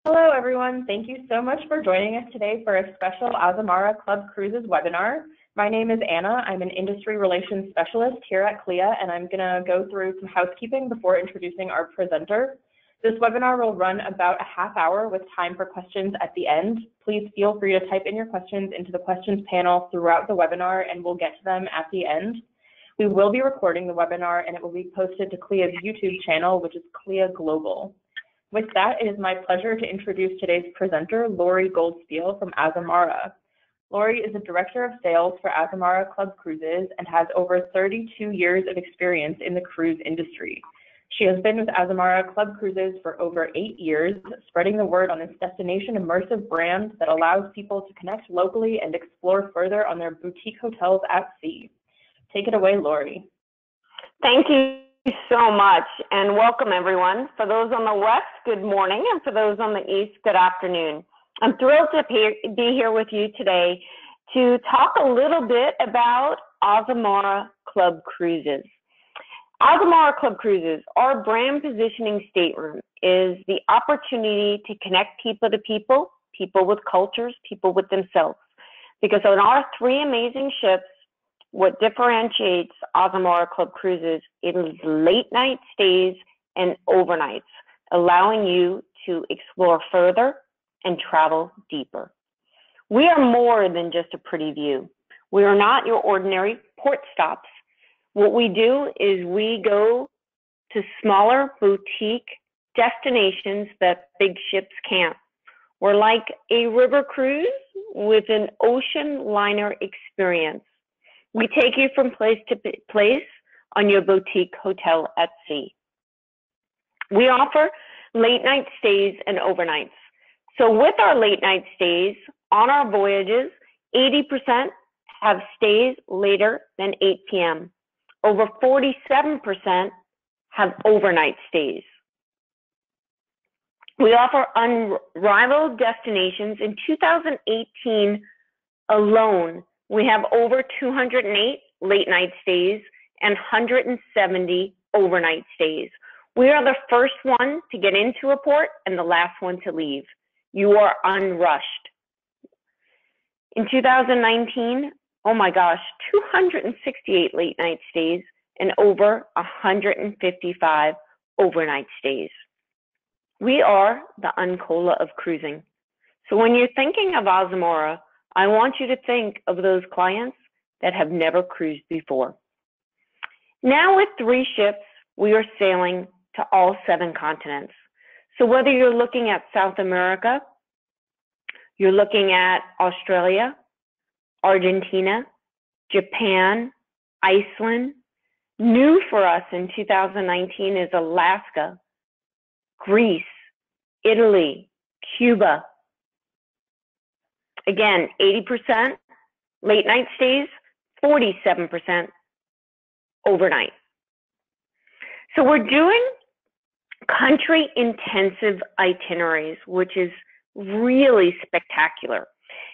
Hello, everyone. Thank you so much for joining us today for a special Azamara Club Cruises webinar. My name is Anna. I'm an Industry Relations Specialist here at CLIA, and I'm going to go through some housekeeping before introducing our presenter. This webinar will run about a half hour with time for questions at the end. Please feel free to type in your questions into the questions panel throughout the webinar, and we'll get to them at the end. We will be recording the webinar, and it will be posted to CLIA's YouTube channel, which is CLIA Global. With that, it is my pleasure to introduce today's presenter, Lori Goldspiel from Azamara. Lori is the Director of Sales for Azamara Club Cruises and has over 32 years of experience in the cruise industry. She has been with Azamara Club Cruises for over 8 years, spreading the word on this destination immersive brand that allows people to connect locally and explore further on their boutique hotels at sea. Take it away, Lori. Thank you so much, and welcome everyone. For those on the west, good morning, and for those on the east, good afternoon. I'm thrilled to be here with you today to talk a little bit about Azamara Club Cruises. Azamara Club Cruises, our brand positioning statement is the opportunity to connect people to people, people with cultures, people with themselves. Because on our 3 amazing ships, what differentiates Azamara Club Cruises is late night stays and overnights, allowing you to explore further and travel deeper. We are more than just a pretty view. We are not your ordinary port stops. What we do is we go to smaller boutique destinations that big ships can't. We're like a river cruise with an ocean liner experience. We take you from place to place on your boutique hotel at sea. We offer late night stays and overnights. So with our late night stays on our voyages, 80% have stays later than 8 p.m. Over 47% have overnight stays. We offer unrivaled destinations. In 2018 alone, we have over 208 late night stays and 170 overnight stays. We are the first one to get into a port and the last one to leave. You are unrushed. In 2019, oh my gosh, 268 late night stays and over 155 overnight stays. We are the Uncola of cruising. So when you're thinking of Azamara, I want you to think of those clients that have never cruised before. Now with 3 ships, we are sailing to all 7 continents. So whether you're looking at South America, you're looking at Australia, Argentina, Japan, Iceland. New for us in 2019 is Alaska, Greece, Italy, Cuba. Again, 80% late night stays, 47% overnight. So we're doing country intensive itineraries, which is really spectacular.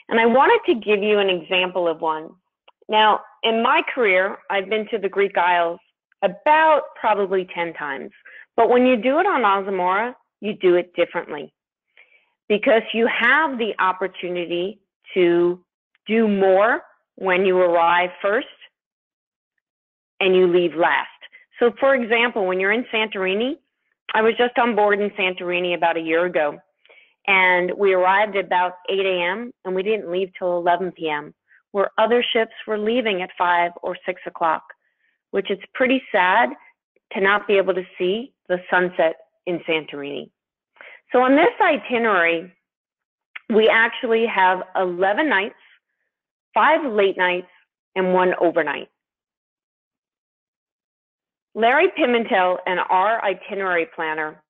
And I wanted to give you an example of one. Now, in my career, I've been to the Greek Isles about probably 10 times. But when you do it on Azamara, you do it differently, because you have the opportunity to do more when you arrive first and you leave last. So for example, when you're in Santorini, I was just on board in Santorini about a year ago, and we arrived at about 8 a.m. and we didn't leave till 11 p.m., where other ships were leaving at 5 or 6 o'clock, which is pretty sad to not be able to see the sunset in Santorini. So on this itinerary, we actually have 11 nights, 5 late nights, and 1 overnight. Larry Pimentel and our itinerary planner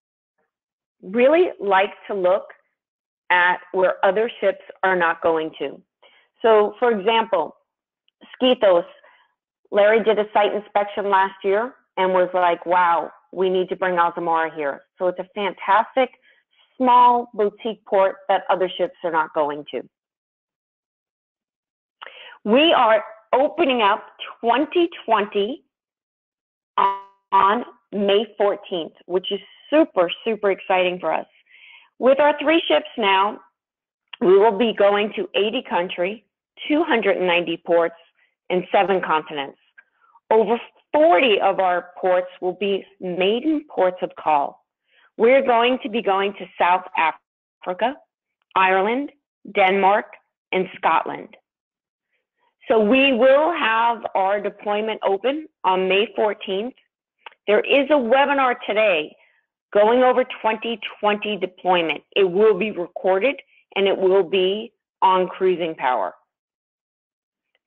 really like to look at where other ships are not going to. So for example, Skiathos, Larry did a site inspection last year and was like, wow, we need to bring Azamara here. So it's a fantastic small boutique port that other ships are not going to. We are opening up 2020 on May 14th, which is super, super exciting for us. With our 3 ships now, we will be going to 80 countries, 290 ports, and 7 continents. Over 40 of our ports will be maiden ports of call. We're going to be going to South Africa, Ireland, Denmark, and Scotland. So we will have our deployment open on May 14th. There is a webinar today going over 2020 deployment. It will be recorded and it will be on Cruising Power.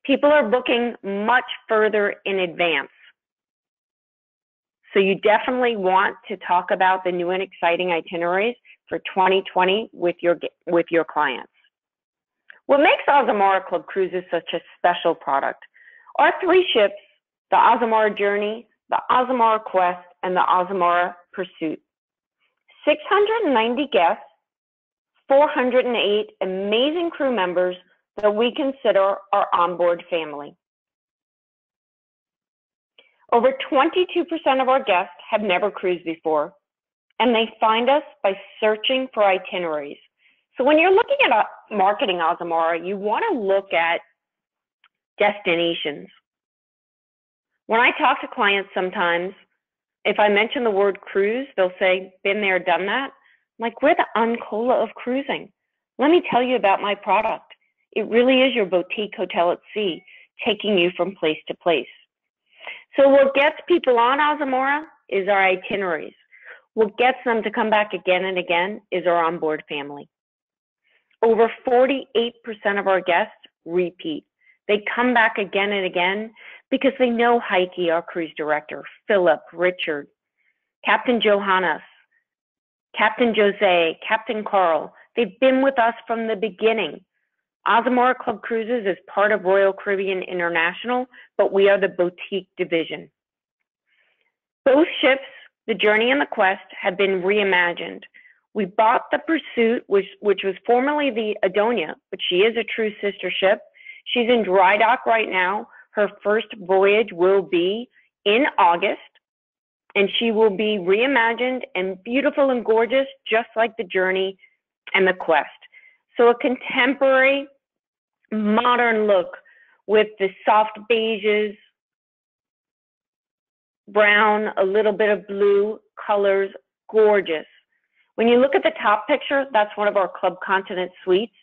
People are booking much further in advance. So you definitely want to talk about the new and exciting itineraries for 2020 with your clients. What makes Azamara Club Cruises such a special product? Our 3 ships, the Azamara Journey, the Azamara Quest, and the Azamara Pursuit. 690 guests, 408 amazing crew members that we consider our onboard family. Over 22% of our guests have never cruised before, and they find us by searching for itineraries. So when you're looking at marketing Azamara, you want to look at destinations. When I talk to clients sometimes, if I mention the word cruise, they'll say, been there, done that. I'm like, we're the Uncola of cruising. Let me tell you about my product. It really is your boutique hotel at sea, taking you from place to place. So what gets people on Azamara is our itineraries. What gets them to come back again and again is our onboard family. Over 48% of our guests repeat. They come back again and again because they know Heike, our cruise director, Philip, Richard, Captain Johannes, Captain Jose, Captain Carl. They've been with us from the beginning. Azamara Club Cruises is part of Royal Caribbean International, but we are the boutique division. Both ships, the Journey and the Quest, have been reimagined. We bought the Pursuit, which was formerly the Adonia, but she is a true sister ship. She's in dry dock right now. Her first voyage will be in August, and she will be reimagined and beautiful and gorgeous, just like the Journey and the Quest. So a contemporary, modern look with the soft beiges, brown, a little bit of blue colors, gorgeous. When you look at the top picture, that's one of our Club Continent suites.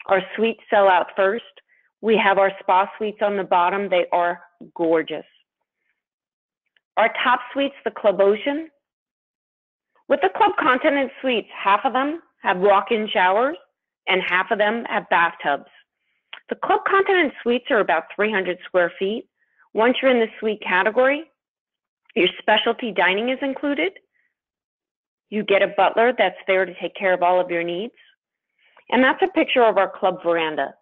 Our suites sell out first. We have our spa suites on the bottom. They are gorgeous. Our top suites, the Club Ocean. With the Club Continent suites, half of them have walk-in showers and half of them have bathtubs. The Club Continent suites are about 300 square feet. Once you're in the suite category, your specialty dining is included. You get a butler that's there to take care of all of your needs. And that's a picture of our club veranda.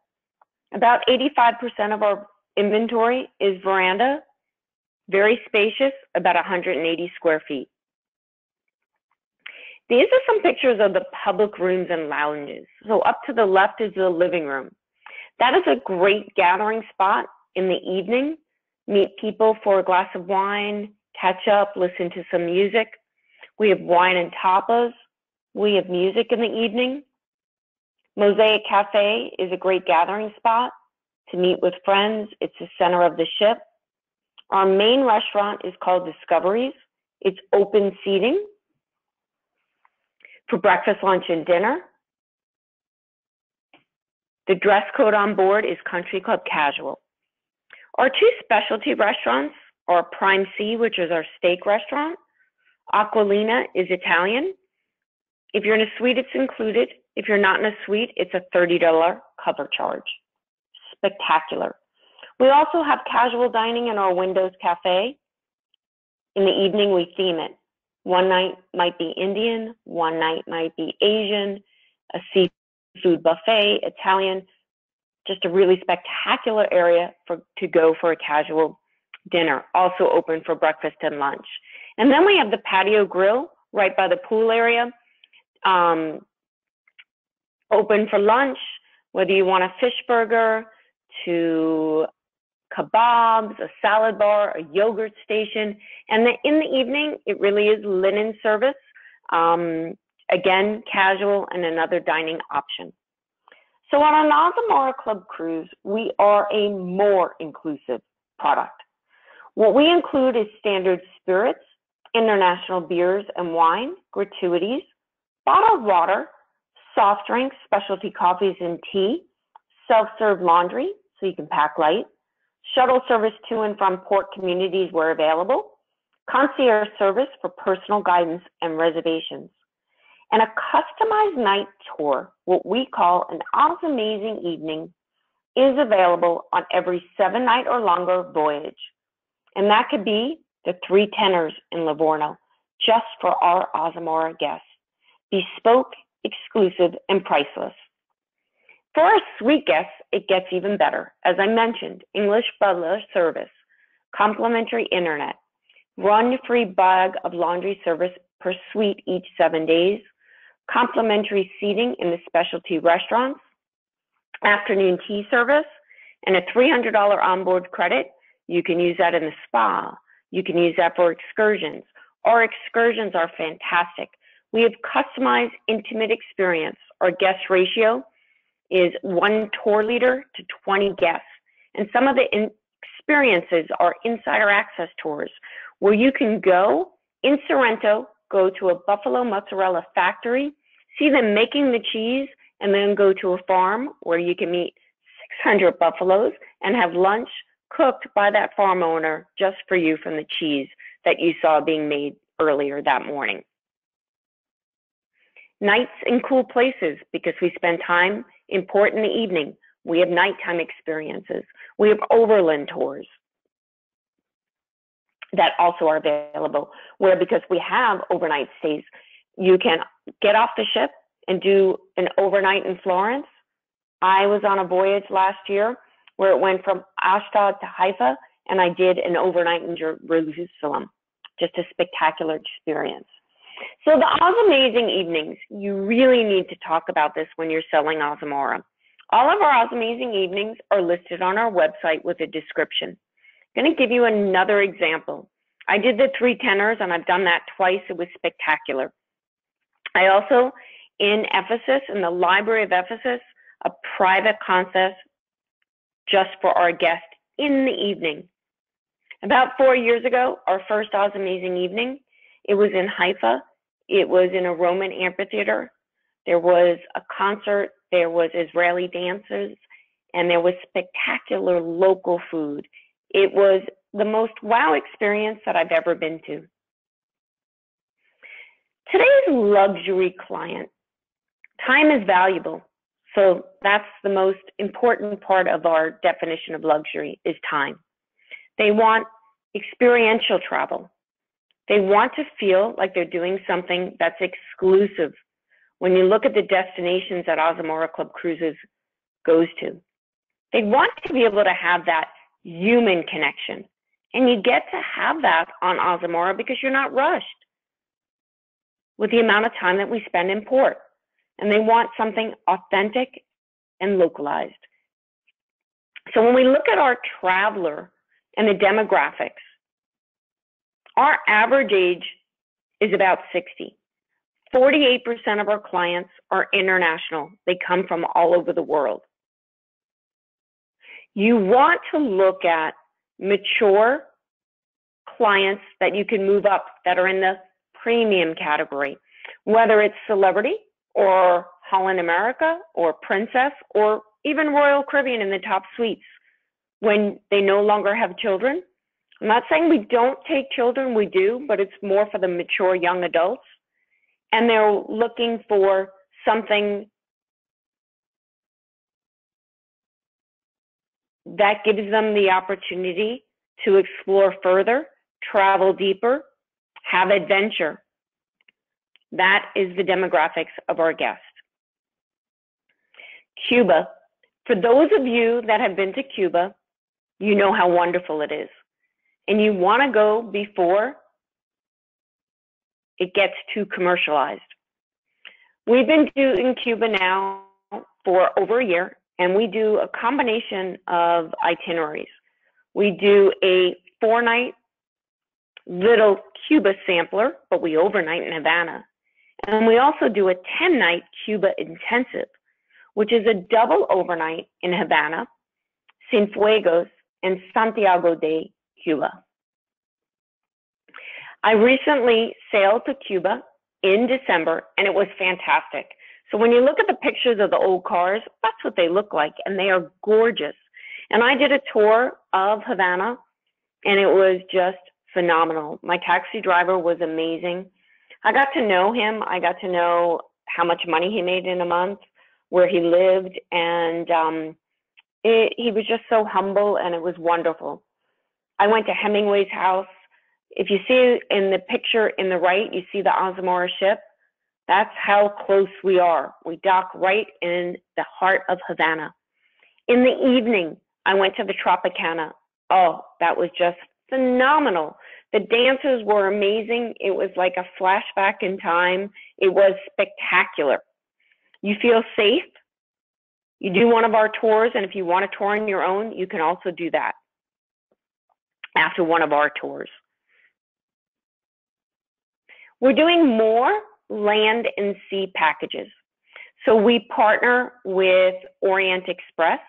About 85% of our inventory is veranda, very spacious, about 180 square feet. These are some pictures of the public rooms and lounges. So up to the left is the living room. That is a great gathering spot in the evening. Meet people for a glass of wine, catch up, listen to some music. We have wine and tapas. We have music in the evening. Mosaic Cafe is a great gathering spot to meet with friends. It's the center of the ship. Our main restaurant is called Discoveries. It's open seating for breakfast, lunch, and dinner. The dress code on board is Country Club Casual. Our 2 specialty restaurants are Prime Sea, which is our steak restaurant. Aquilina is Italian. If you're in a suite, it's included. If you're not in a suite, it's a $30 cover charge. Spectacular. We also have casual dining in our Windows Cafe. In the evening, we theme it. One night might be Indian, one night might be Asian, a seafood buffet, Italian, just a really spectacular area to go for a casual dinner, also open for breakfast and lunch. And then we have the patio grill right by the pool area, open for lunch, whether you want a fish burger, to kebabs, a salad bar, a yogurt station. And then in the evening, it really is linen service, Again, casual and another dining option. So on an Azamara Club cruise, we are a more inclusive product. What we include is standard spirits, international beers and wine, gratuities, bottled water, soft drinks, specialty coffees and tea, self-serve laundry, so you can pack light, shuttle service to and from port communities where available, concierge service for personal guidance and reservations, and a customized night tour, what we call an Azamazing Evening, is available on every 7-night or longer voyage. And that could be the 3 tenors in Livorno, just for our Azamara guests. Bespoke, exclusive, and priceless. For our suite guests, it gets even better. As I mentioned, English butler service, complimentary internet, run-free bag of laundry service per suite each 7 days, complimentary seating in the specialty restaurants, afternoon tea service, and a $300 onboard credit. You can use that in the spa. You can use that for excursions. Our excursions are fantastic. We have customized intimate experience. Our guest ratio is 1 tour leader to 20 guests. And some of the experiences are insider access tours where you can go in Sorrento, go to a buffalo mozzarella factory, see them making the cheese, and then go to a farm where you can meet 600 buffaloes and have lunch cooked by that farm owner just for you from the cheese that you saw being made earlier that morning. Nights in cool places because we spend time in port in the evening. We have nighttime experiences. We have overland tours that also are available, where because we have overnight stays, you can get off the ship and do an overnight in Florence. I was on a voyage last year where it went from Ashdod to Haifa, and I did an overnight in Jerusalem. Just a spectacular experience. So the Azamazing Evenings, you really need to talk about this when you're selling Azamara. All of our Azamazing Evenings are listed on our website with a description. I'm going to give you another example. I did the 3 tenors, and I've done that twice. It was spectacular. I also, in Ephesus, in the Library of Ephesus, a private concert just for our guests in the evening. About 4 years ago, our first Azamazing Evening, it was in Haifa. It was in a Roman amphitheater. There was a concert. There was Israeli dancers, and there was spectacular local food. It was the most wow experience that I've ever been to. Today's luxury client, time is valuable. So that's the most important part of our definition of luxury is time. They want experiential travel. They want to feel like they're doing something that's exclusive. When you look at the destinations that Azamara Club Cruises goes to, they want to be able to have that human connection. And you get to have that on Azamara because you're not rushed with the amount of time that we spend in port. And they want something authentic and localized. So when we look at our traveler and the demographics, our average age is about 60. 48% of our clients are international. They come from all over the world. You want to look at mature clients that you can move up that are in the premium category, whether it's celebrity or Holland America or Princess or even Royal Caribbean in the top suites when they no longer have children. I'm not saying we don't take children, we do, but it's more for the mature young adults. And they're looking for something that gives them the opportunity to explore further, travel deeper, have adventure. That is the demographics of our guests. Cuba. For those of you that have been to Cuba, you know how wonderful it is. And you want to go before it gets too commercialized. We've been doing Cuba now for over a year, and we do a combination of itineraries. We do a 4-night little Cuba sampler, but we overnight in Havana. And we also do a 10-night Cuba intensive, which is a double overnight in Havana, Cienfuegos, and Santiago de Cuba. I recently sailed to Cuba in December, and it was fantastic. So when you look at the pictures of the old cars, that's what they look like, and they are gorgeous. And I did a tour of Havana, and it was just phenomenal. My taxi driver was amazing. I got to know him. I got to know how much money he made in a month, where he lived, and he was just so humble, and it was wonderful. I went to Hemingway's house. If you see in the picture in the right, you see the Azamara ship. That's how close we are. We dock right in the heart of Havana. In the evening, I went to the Tropicana. Oh, that was just phenomenal. The dancers were amazing. It was like a flashback in time. It was spectacular. You feel safe. You do one of our tours, and if you want to tour on your own, you can also do that after one of our tours. We're doing more land and sea packages. So we partner with Orient Express.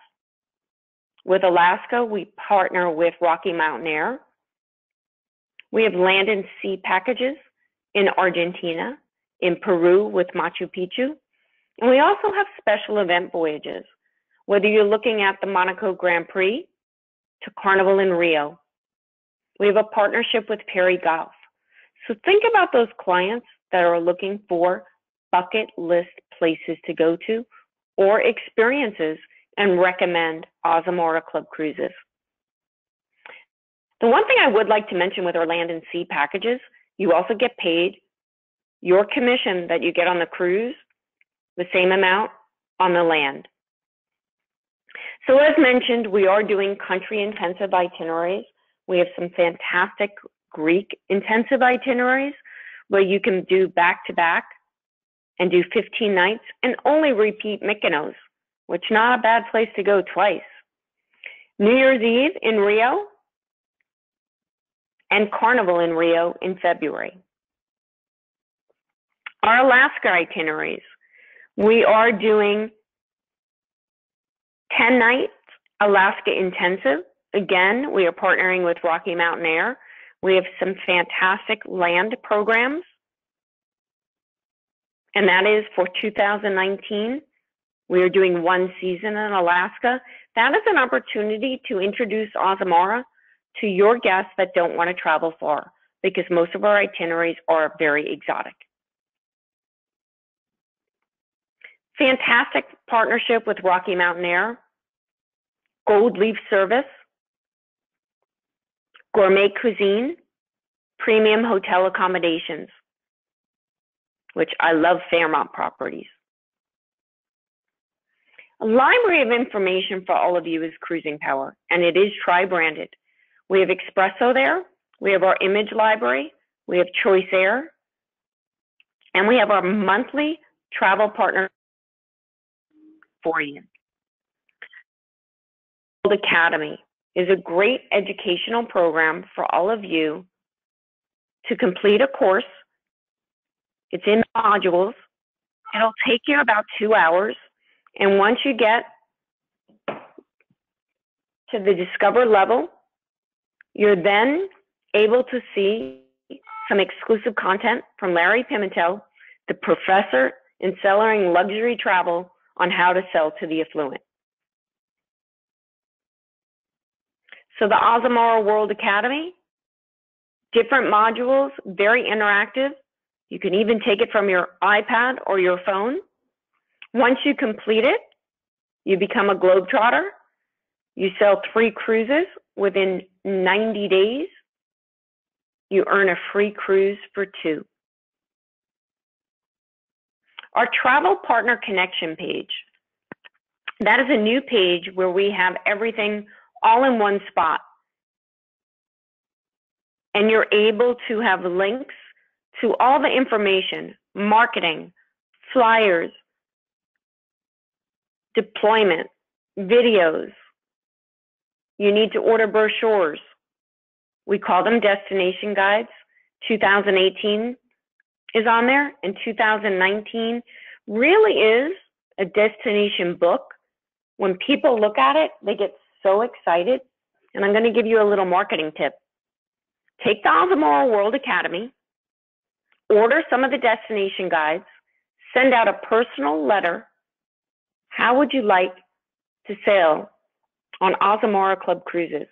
With Alaska, we partner with Rocky Mountain Air. We have land and sea packages in Argentina, in Peru with Machu Picchu. And we also have special event voyages, whether you're looking at the Monaco Grand Prix to Carnival in Rio. We have a partnership with Perry Golf. So think about those clients that are looking for bucket list places to go to or experiences and recommend Azamara Club Cruises. The one thing I would like to mention with our land and sea packages, you also get paid your commission that you get on the cruise, the same amount on the land. So as mentioned, we are doing country intensive itineraries. We have some fantastic Greek intensive itineraries where you can do back-to-back and do 15 nights and only repeat Mykonos, which is not a bad place to go twice. New Year's Eve in Rio and Carnival in Rio in February. Our Alaska itineraries, we are doing 10 nights Alaska intensive. Again, we are partnering with Rocky Mountain Air. We have some fantastic land programs, and that is for 2019. We are doing one season in Alaska. That is an opportunity to introduce Azamara to your guests that don't want to travel far, because most of our itineraries are very exotic. Fantastic partnership with Rocky Mountain Air, Gold Leaf Service, Gourmet Cuisine, Premium Hotel Accommodations, which I love Fairmont Properties. A library of information for all of you is Cruising Power, and it is tri-branded. We have Espresso there, we have our image library, we have Choice Air, and we have our monthly travel partner for you. World Academy is a great educational program for all of you to complete a course. It's in modules. It'll take you about 2 hours. And once you get to the Discover level, you're then able to see some exclusive content from Larry Pimentel, the professor in selling luxury travel, on how to sell to the affluent. So the Azamara World Academy, different modules, very interactive. You can even take it from your iPad or your phone. Once you complete it, you become a globetrotter. You sell 3 cruises within 90 days. You earn a free cruise for 2. Our Travel Partner Connection page. That is a new page where we have everything all in one spot. And you're able to have links to all the information, marketing, flyers, deployment, videos. You need to order brochures. We call them destination guides. 2018 is on there, and 2019 really is a destination book. When people look at it, they get so excited. And I'm going to give you a little marketing tip. Take the Azamara World Academy, order some of the destination guides, send out a personal letter. How would you like to sail on Azamara Club Cruises,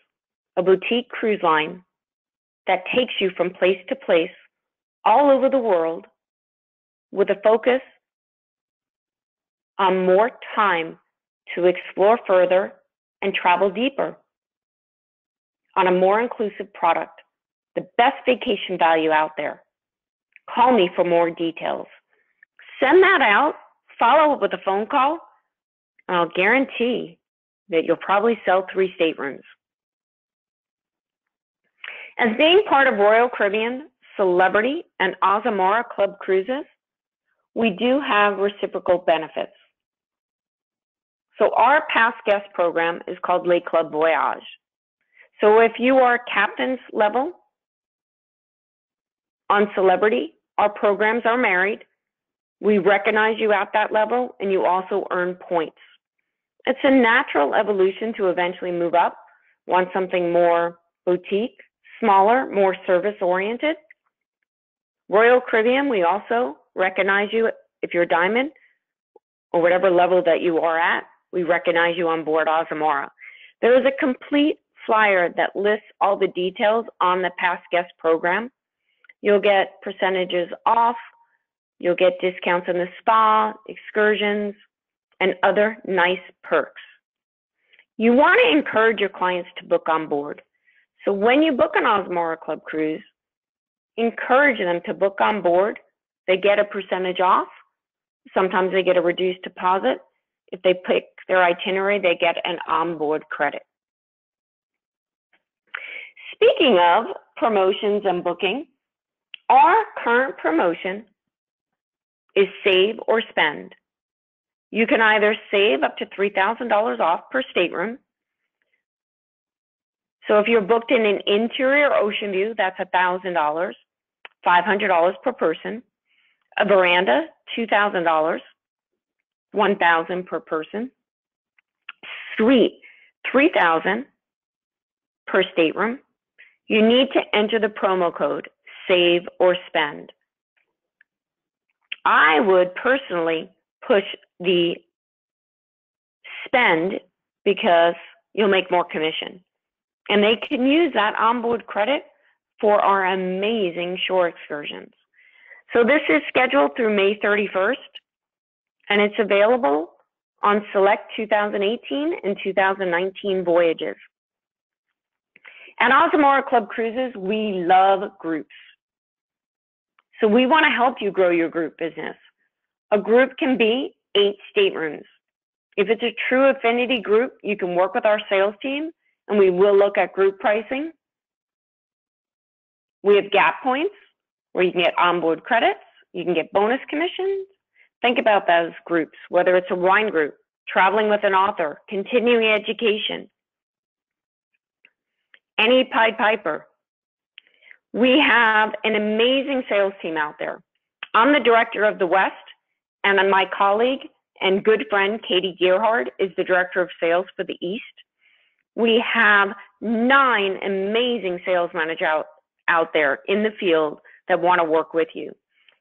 a boutique cruise line that takes you from place to place all over the world with a focus on more time to explore further and travel deeper on a more inclusive product, the best vacation value out there. Call me for more details. Send that out, follow up with a phone call, and I'll guarantee that you'll probably sell 3 staterooms. As being part of Royal Caribbean, Celebrity, and Azamara Club Cruises, we do have reciprocal benefits. So our past guest program is called Les Club Voyage. So if you are captain's level on Celebrity, our programs are married. We recognize you at that level, and you also earn points. It's a natural evolution to eventually move up, want something more boutique, smaller, more service-oriented. Royal Caribbean, we also recognize you if you're diamond or whatever level that you are at. We recognize you on board Azamara. There is a complete flyer that lists all the details on the past guest program. You'll get percentages off, you'll get discounts in the spa, excursions, and other nice perks. You want to encourage your clients to book on board. So when you book an Azamara Club cruise, encourage them to book on board. They get a percentage off. Sometimes they get a reduced deposit. If they pick their itinerary, they get an onboard credit. Speaking of promotions and booking, our current promotion is save or spend. You can either save up to $3,000 off per stateroom. So if you're booked in an interior ocean view, that's $1,000, $500 per person. A veranda, $2,000, $1,000 per person. Suite, $3,000 per stateroom. You need to enter the promo code, save or spend. I would personally push the spend because you'll make more commission. And they can use that onboard credit for our amazing shore excursions. So this is scheduled through May 31st, and it's available on select 2018 and 2019 voyages. At Azamara Club Cruises, we love groups. So we want to help you grow your group business. A group can be 8 staterooms. If it's a true affinity group, you can work with our sales team, and we will look at group pricing. We have gap points where you can get onboard credits, you can get bonus commissions. Think about those groups, whether it's a wine group, traveling with an author, continuing education, any Pied Piper. We have an amazing sales team out there. I'm the director of the West, and my colleague and good friend, Katie Gerhard, is the director of sales for the East. We have 9 amazing sales managers out there in the field that want to work with you.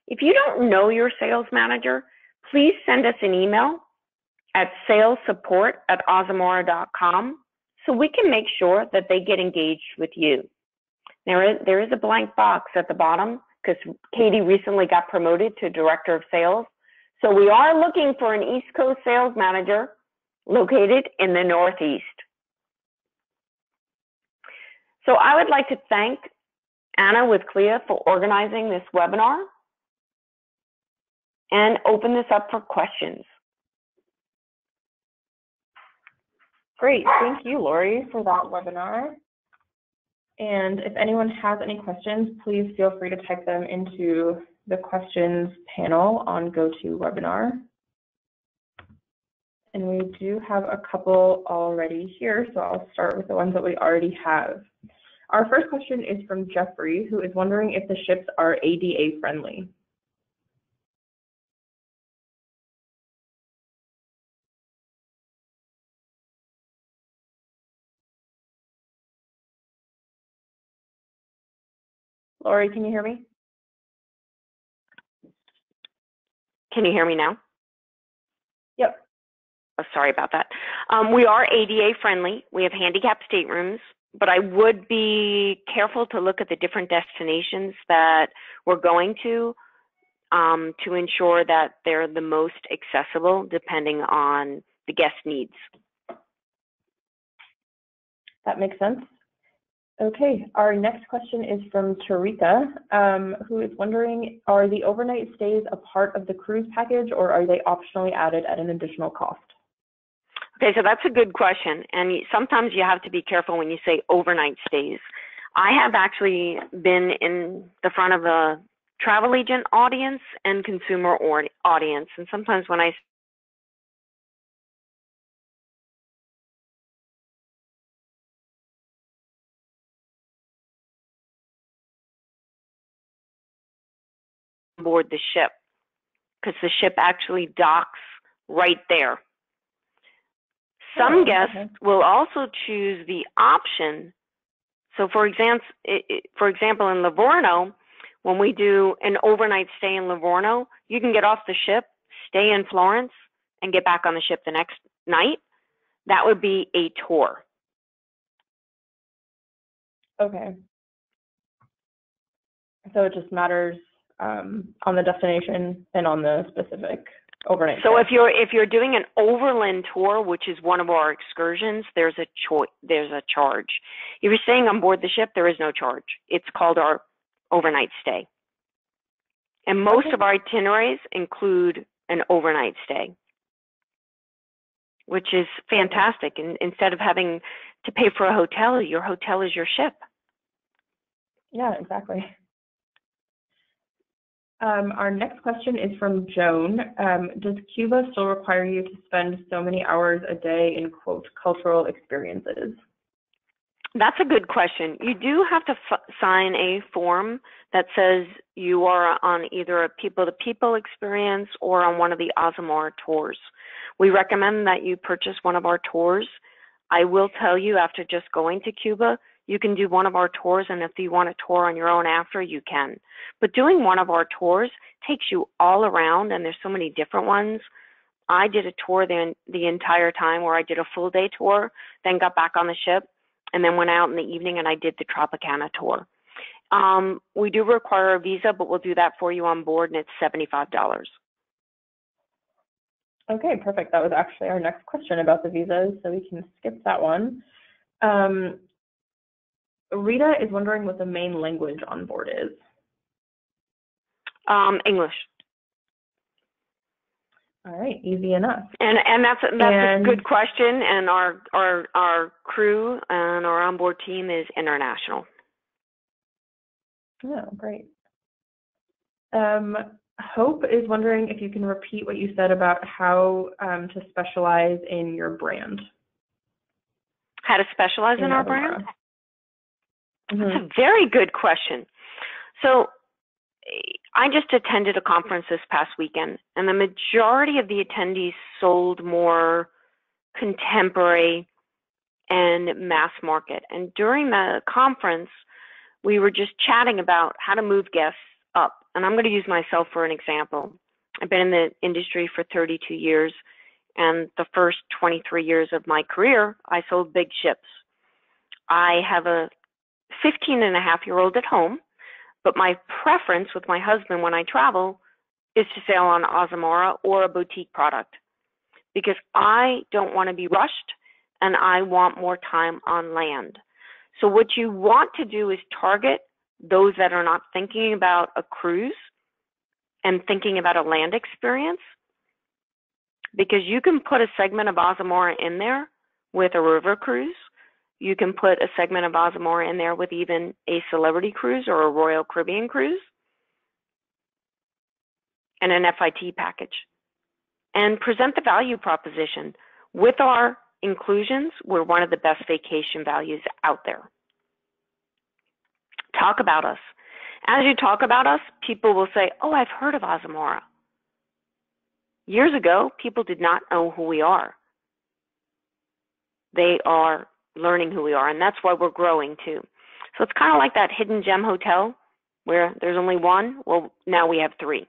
If you don't know your sales manager, please send us an email at salessupport@azamara.com so we can make sure that they get engaged with you. There is a blank box at the bottom because Katie recently got promoted to director of sales. So we are looking for an East Coast sales manager located in the Northeast. So I would like to thank Anna with CLIA for organizing this webinar and open this up for questions. Great, thank you, Lori, for that webinar. And if anyone has any questions, please feel free to type them into the questions panel on GoToWebinar. And we do have a couple already here, so I'll start with the ones that we already have. Our first question is from Jeffrey, who is wondering if the ships are ADA friendly. Lori, can you hear me? Can you hear me now? Yep. Oh, sorry about that. We are ADA friendly. We have handicapped staterooms, but I would be careful to look at the different destinations that we're going to ensure that they're the most accessible depending on the guest needs. That makes sense. Okay, our next question is from Tarika, who is wondering, are the overnight stays a part of the cruise package or are they optionally added at an additional cost? Okay, so that's a good question. And sometimes you have to be careful when you say overnight stays. I have actually been in the front of a travel agent audience and consumer audience. And sometimes when I board the ship, because the ship actually docks right there. Some guests will also choose the option. So for example, in Livorno, when we do an overnight stay in Livorno, you can get off the ship, stay in Florence, and get back on the ship the next night. That would be a tour. Okay. So it just matters on the destination and on the specific overnight So stay. if you're doing an overland tour, which is one of our excursions, there's a charge. If you're staying on board the ship, there is no charge. It's called our overnight stay. And most of our itineraries include an overnight stay, which is fantastic. And instead of having to pay for a hotel, your hotel is your ship. Yeah, exactly. Our next question is from Joan. Does Cuba still require you to spend so many hours a day in, quote, cultural experiences? That's a good question. You do have to sign a form that says you are on either a people-to-people experience or on one of the Azamara tours. We recommend that you purchase one of our tours. I will tell you, after just going to Cuba, you can do one of our tours, and if you want a tour on your own after, you can. But doing one of our tours takes you all around, and there's so many different ones. I did a tour the entire time where I did a full-day tour, then got back on the ship, and then went out in the evening and I did the Tropicana tour. We do require a visa, but we'll do that for you on board, and it's $75. Okay, perfect. That was actually our next question about the visas, so we can skip that one. Rita is wondering what the main language on board is. English. All right, easy enough. And that's a good question. And our crew and our onboard team is international. Oh, great. Hope is wondering if you can repeat what you said about how to specialize in your brand. How to specialize in our brand? Mm-hmm. That's a very good question. So I just attended a conference this past weekend, and the majority of the attendees sold more contemporary and mass market. And during the conference, we were just chatting about how to move guests up. And I'm going to use myself for an example. I've been in the industry for 32 years, and the first 23 years of my career, I sold big ships. I have a 15-and-a-half-year-old at home, but my preference with my husband when I travel is to sail on Azamara or a boutique product, because I don't want to be rushed and I want more time on land. So what you want to do is target those that are not thinking about a cruise and thinking about a land experience, because you can put a segment of Azamara in there with a river cruise. You can put a segment of Azamara in there with even a celebrity cruise or a Royal Caribbean cruise and an FIT package, and present the value proposition. With our inclusions, we're one of the best vacation values out there. Talk about us. As you talk about us, people will say, oh, I've heard of Azamara. Years ago, people did not know who we are. They are learning who we are, and that's why we're growing too. So it's kind of like that hidden gem hotel. where there's only one. Well, now we have 3.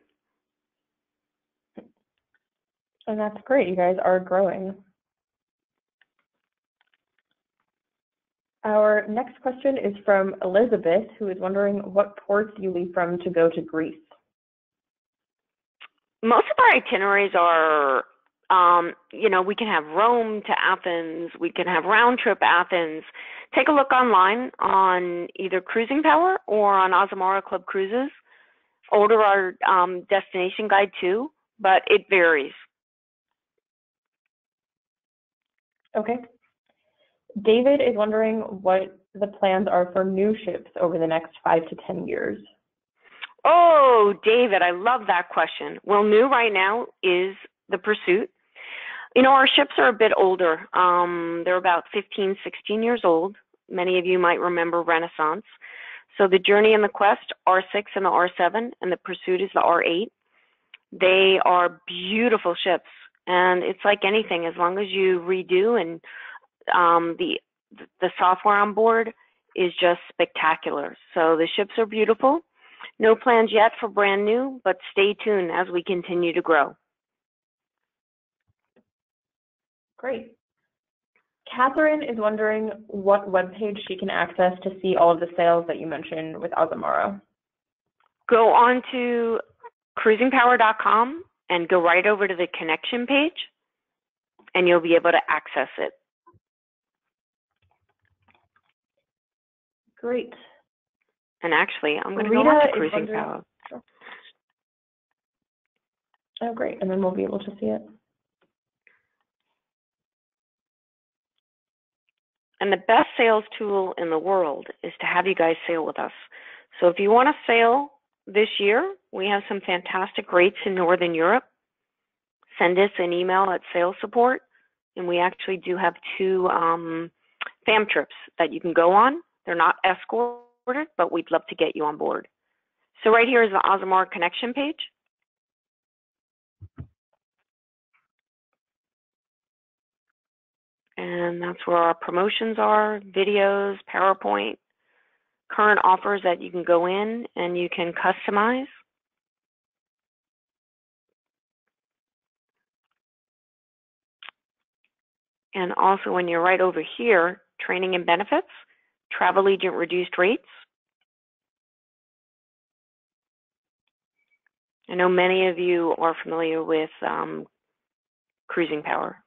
And that's great. You guys are growing. Our next question is from Elizabeth, who is wondering what ports you leave from to go to Greece. Most of our itineraries are, we can have Rome to Athens. We can have round trip Athens. Take a look online on either Cruising Power or on Azamara Club Cruises. Order our destination guide too, but it varies. Okay. David is wondering what the plans are for new ships over the next 5 to 10 years. Oh, David, I love that question. Well, new right now is the Pursuit. Our ships are a bit older. They're about 15, 16 years old. Many of you might remember Renaissance. So the Journey and the Quest, R6 and the R7, and the Pursuit is the R8. They are beautiful ships, and it's like anything. As long as you redo and the software on board is just spectacular. So the ships are beautiful. No plans yet for brand new, but stay tuned as we continue to grow. Great. Catherine is wondering what webpage she can access to see all of the sales that you mentioned with Azamara. Go on to cruisingpower.com and go right over to the connection page, and you'll be able to access it. Great. And actually, I'm going to go on to Cruising Power. Oh, great. And then we'll be able to see it. And the best sales tool in the world is to have you guys sail with us. So if you want to sail this year, we have some fantastic rates in Northern Europe. Send us an email at sales support, and we actually do have 2 fam trips that you can go on. They're not escorted, but we'd love to get you on board. So right here is the Azamara connection page. And that's where our promotions are, videos, PowerPoint, current offers that you can go in and you can customize. And also when you're right over here, training and benefits, travel agent reduced rates. I know many of you are familiar with Cruising Power.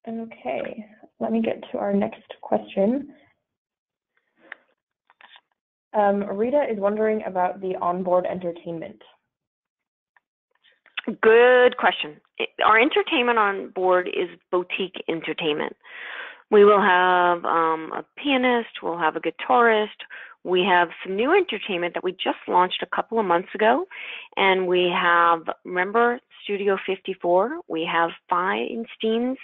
Okay, let me get to our next question. Rita is wondering about the onboard entertainment. Good question. Our entertainment on board is boutique entertainment. We will have a pianist, we'll have a guitarist, we have some new entertainment that we just launched a couple of months ago, and we have, remember, Studio 54, we have Feinstein's,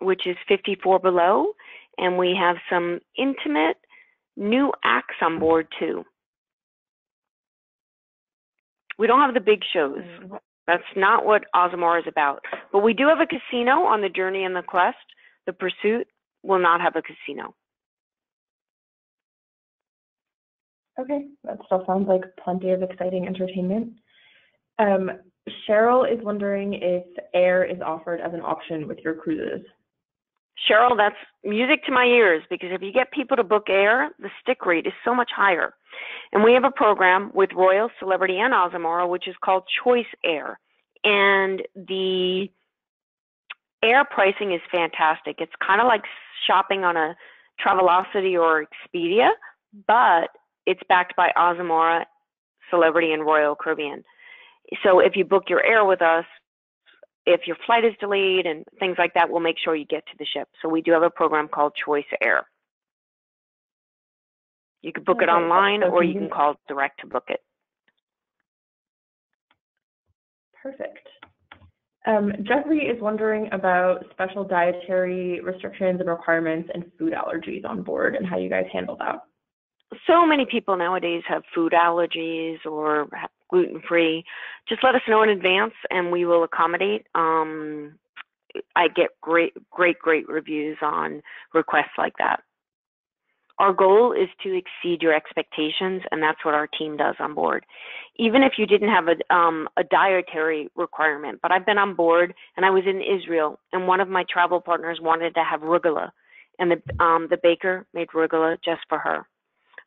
which is 54 below, and we have some intimate new acts on board too. We don't have the big shows. That's not what Azamara is about. But we do have a casino on the Journey and the Quest. The Pursuit will not have a casino. Okay, that still sounds like plenty of exciting entertainment. Cheryl is wondering if air is offered as an option with your cruises. Cheryl, that's music to my ears, because if you get people to book air, the stick rate is so much higher. And we have a program with Royal, Celebrity, and Azamara, which is called Choice Air. And the air pricing is fantastic. It's kind of like shopping on a Travelocity or Expedia, but it's backed by Azamara, Celebrity, and Royal Caribbean. So if you book your air with us, if your flight is delayed and things like that, we'll make sure you get to the ship. So we do have a program called Choice Air. You can book it online, or you can call direct to book it. Perfect. Jeffrey is wondering about special dietary restrictions and requirements and food allergies on board and how you guys handle that. so many people nowadays have food allergies or gluten-free. Just let us know in advance and we will accommodate. I get great reviews on requests like that. Our goal is to exceed your expectations, and that's what our team does on board. Even if you didn't have a dietary requirement, but I've been on board, and I was in Israel, and one of my travel partners wanted to have rugula, and the baker made rugula just for her.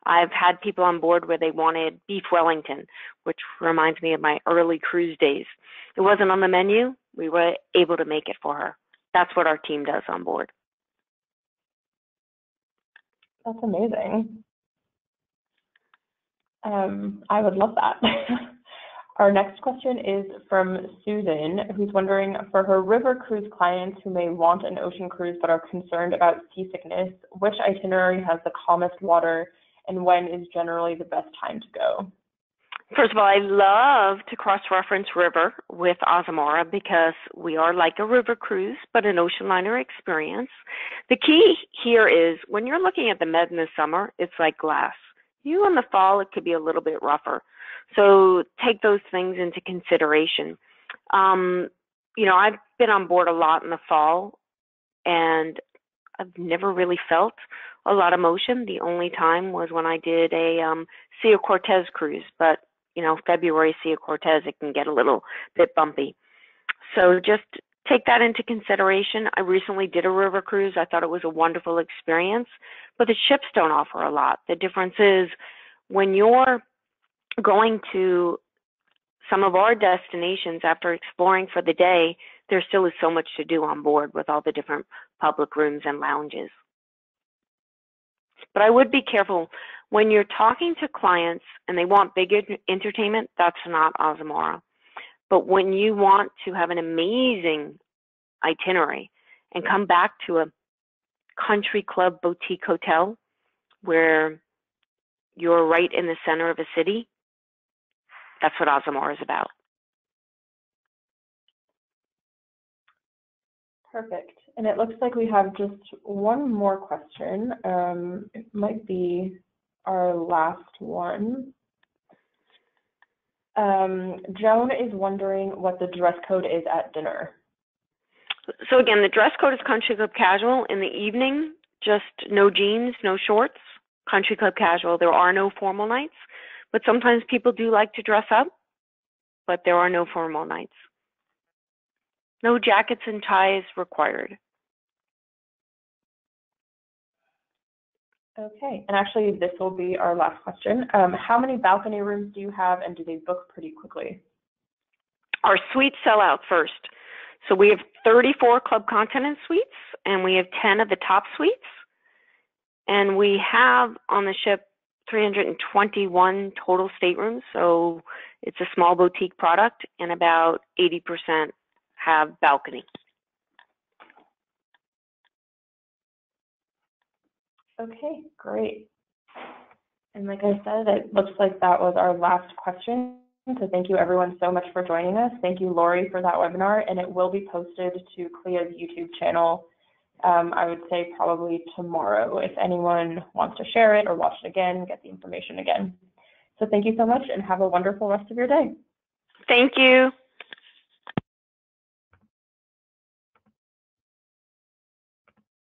I've had people on board where they wanted beef Wellington, which reminds me of my early cruise days. It wasn't on the menu. We were able to make it for her. That's what our team does on board. That's amazing. I would love that. Our next question is from Susan, who's wondering, for her river cruise clients who may want an ocean cruise but are concerned about seasickness, which itinerary has the calmest water and when is generally the best time to go? First of all, I love to cross-reference river with Azamara because we are like a river cruise, but an ocean liner experience. The key here is when you're looking at the Med in the summer, it's like glass. You in the fall, it could be a little bit rougher. So take those things into consideration. You know, I've been on board a lot in the fall, and I've never really felt a lot of motion. The only time was when I did a CLIA Cortez cruise, but you know, February CLIA Cortez, it can get a little bit bumpy. So just take that into consideration. I recently did a river cruise. I thought it was a wonderful experience, but the ships don't offer a lot. The difference is when you're going to some of our destinations after exploring for the day, there still is so much to do on board with all the different public rooms and lounges. But I would be careful when you're talking to clients and they want big entertainment, that's not Azamara. But when you want to have an amazing itinerary and come back to a country club boutique hotel where you're right in the center of a city, that's what Azamara is about. Perfect. And it looks like we have just one more question. It might be our last one. Joan is wondering what the dress code is at dinner. So again, the dress code is country club casual. In the evening, just no jeans, no shorts, country club casual. There are no formal nights, but sometimes people do like to dress up, but there are no formal nights. No jackets and ties required. Okay, and actually this will be our last question. How many balcony rooms do you have and do they book pretty quickly? Our suites sell out first. So we have 34 Club Continent suites and we have 10 of the top suites. And we have on the ship 321 total staterooms. So it's a small boutique product and about 80% have balcony. Okay, great. And like I said, it looks like that was our last question. So thank you everyone so much for joining us. Thank you, Lori, for that webinar, and it will be posted to CLIA's YouTube channel, I would say probably tomorrow, if anyone wants to share it or watch it again, get the information again. So thank you so much and have a wonderful rest of your day. Thank you.